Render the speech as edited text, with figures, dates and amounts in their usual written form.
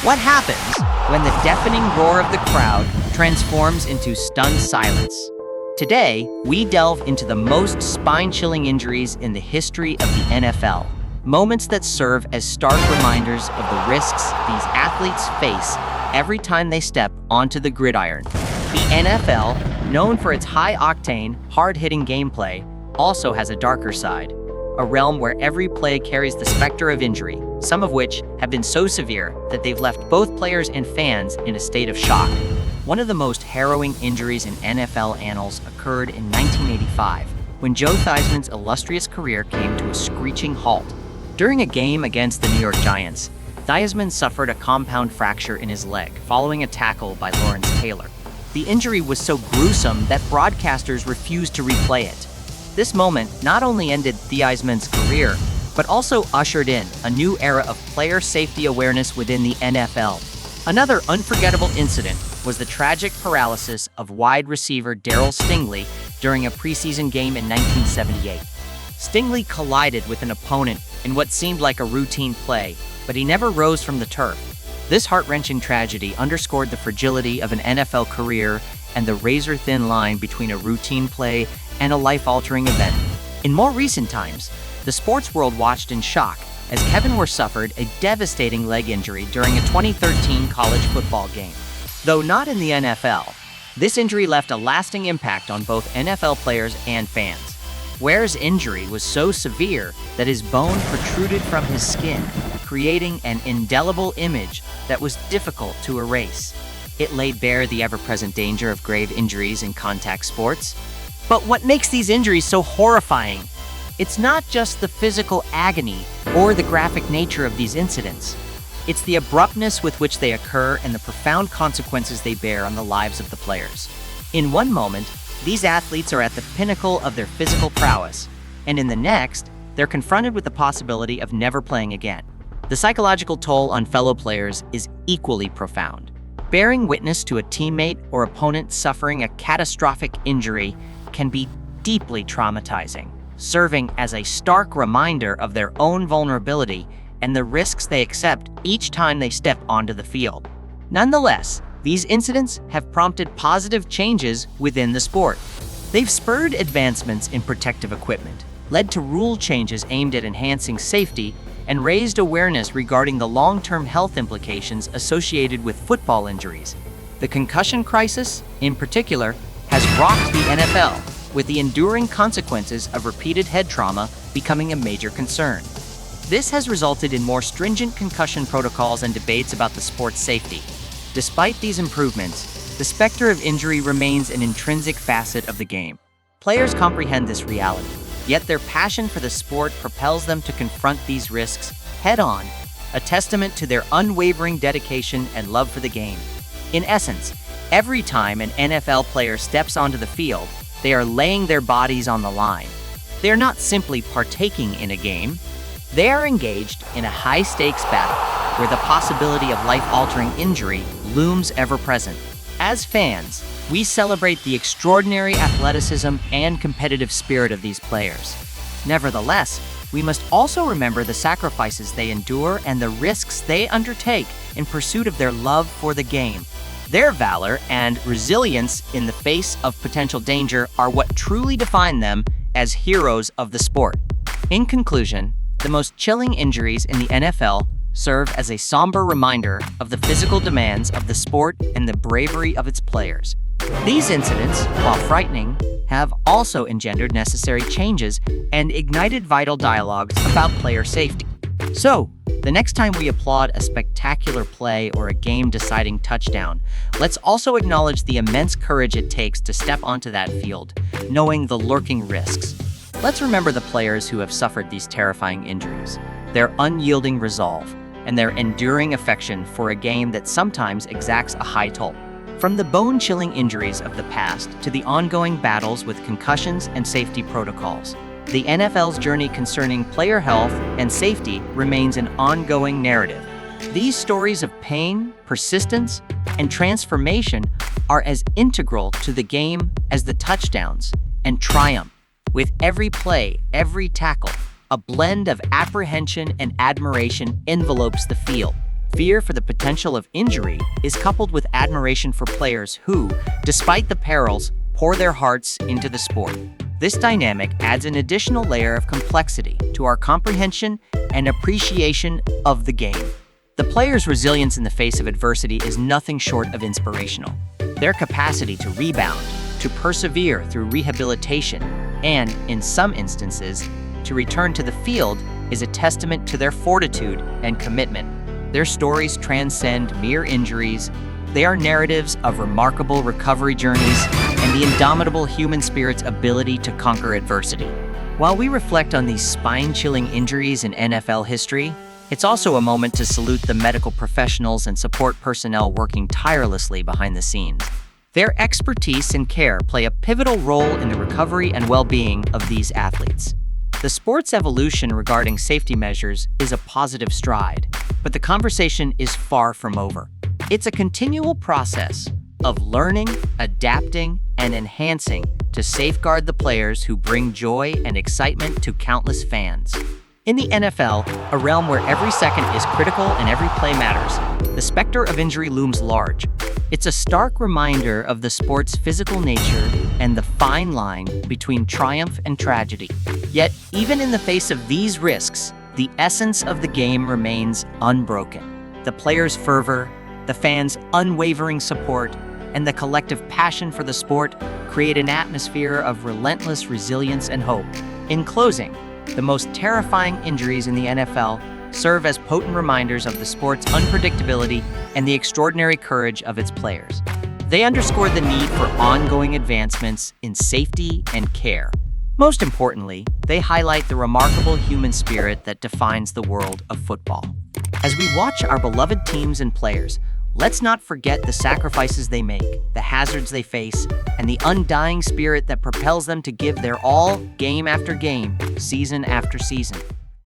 What happens when the deafening roar of the crowd transforms into stunned silence? Today, we delve into the most spine-chilling injuries in the history of the NFL. Moments that serve as stark reminders of the risks these athletes face every time they step onto the gridiron. The NFL, known for its high-octane, hard-hitting gameplay, also has a darker side, a realm where every play carries the specter of injury, some of which have been so severe that they've left both players and fans in a state of shock. One of the most harrowing injuries in NFL annals occurred in 1985, when Joe Theismann's illustrious career came to a screeching halt. During a game against the New York Giants, Theismann suffered a compound fracture in his leg following a tackle by Lawrence Taylor. The injury was so gruesome that broadcasters refused to replay it. This moment not only ended Theismann's career, but also ushered in a new era of player safety awareness within the NFL. Another unforgettable incident was the tragic paralysis of wide receiver Darryl Stingley during a preseason game in 1978. Stingley collided with an opponent in what seemed like a routine play, but he never rose from the turf. This heart-wrenching tragedy underscored the fragility of an NFL career and the razor-thin line between a routine play and a life-altering event. In more recent times, the sports world watched in shock as Kevin Ware suffered a devastating leg injury during a 2013 college football game. Though not in the NFL, this injury left a lasting impact on both NFL players and fans. Ware's injury was so severe that his bone protruded from his skin, creating an indelible image that was difficult to erase. It laid bare the ever-present danger of grave injuries in contact sports. But what makes these injuries so horrifying? It's not just the physical agony or the graphic nature of these incidents. It's the abruptness with which they occur and the profound consequences they bear on the lives of the players. In one moment, these athletes are at the pinnacle of their physical prowess, and in the next, they're confronted with the possibility of never playing again. The psychological toll on fellow players is equally profound. Bearing witness to a teammate or opponent suffering a catastrophic injury can be deeply traumatizing, serving as a stark reminder of their own vulnerability and the risks they accept each time they step onto the field. Nonetheless, these incidents have prompted positive changes within the sport. They've spurred advancements in protective equipment, led to rule changes aimed at enhancing safety, and raised awareness regarding the long-term health implications associated with football injuries. The concussion crisis, in particular, has rocked the NFL, with the enduring consequences of repeated head trauma becoming a major concern. This has resulted in more stringent concussion protocols and debates about the sport's safety. Despite these improvements, the specter of injury remains an intrinsic facet of the game. Players comprehend this reality, yet their passion for the sport propels them to confront these risks head-on, a testament to their unwavering dedication and love for the game. In essence, every time an NFL player steps onto the field, they are laying their bodies on the line. They are not simply partaking in a game. They are engaged in a high-stakes battle where the possibility of life-altering injury looms ever-present. As fans, we celebrate the extraordinary athleticism and competitive spirit of these players. Nevertheless, we must also remember the sacrifices they endure and the risks they undertake in pursuit of their love for the game. Their valor and resilience in the face of potential danger are what truly define them as heroes of the sport. In conclusion, the most chilling injuries in the NFL serve as a somber reminder of the physical demands of the sport and the bravery of its players. These incidents, while frightening, have also engendered necessary changes and ignited vital dialogues about player safety. So, the next time we applaud a spectacular play or a game-deciding touchdown, let's also acknowledge the immense courage it takes to step onto that field, knowing the lurking risks. Let's remember the players who have suffered these terrifying injuries, their unyielding resolve, and their enduring affection for a game that sometimes exacts a high toll. From the bone-chilling injuries of the past to the ongoing battles with concussions and safety protocols, the NFL's journey concerning player health and safety remains an ongoing narrative. These stories of pain, persistence, and transformation are as integral to the game as the touchdowns and triumph. With every play, every tackle, a blend of apprehension and admiration envelopes the field. Fear for the potential of injury is coupled with admiration for players who, despite the perils, pour their hearts into the sport. This dynamic adds an additional layer of complexity to our comprehension and appreciation of the game. The players' resilience in the face of adversity is nothing short of inspirational. Their capacity to rebound, to persevere through rehabilitation, and, in some instances, to return to the field is a testament to their fortitude and commitment. Their stories transcend mere injuries. They are narratives of remarkable recovery journeys and the indomitable human spirit's ability to conquer adversity. While we reflect on these spine-chilling injuries in NFL history, it's also a moment to salute the medical professionals and support personnel working tirelessly behind the scenes. Their expertise and care play a pivotal role in the recovery and well-being of these athletes. The sport's evolution regarding safety measures is a positive stride, but the conversation is far from over. It's a continual process of learning, adapting, and enhancing to safeguard the players who bring joy and excitement to countless fans. In the NFL, a realm where every second is critical and every play matters, the specter of injury looms large. It's a stark reminder of the sport's physical nature and the fine line between triumph and tragedy. Yet, even in the face of these risks, the essence of the game remains unbroken. The players' fervor, the fans' unwavering support, and the collective passion for the sport create an atmosphere of relentless resilience and hope. In closing, the most terrifying injuries in the NFL serve as potent reminders of the sport's unpredictability and the extraordinary courage of its players. They underscore the need for ongoing advancements in safety and care. Most importantly, they highlight the remarkable human spirit that defines the world of football. As we watch our beloved teams and players, let's not forget the sacrifices they make, the hazards they face, and the undying spirit that propels them to give their all game after game, season after season.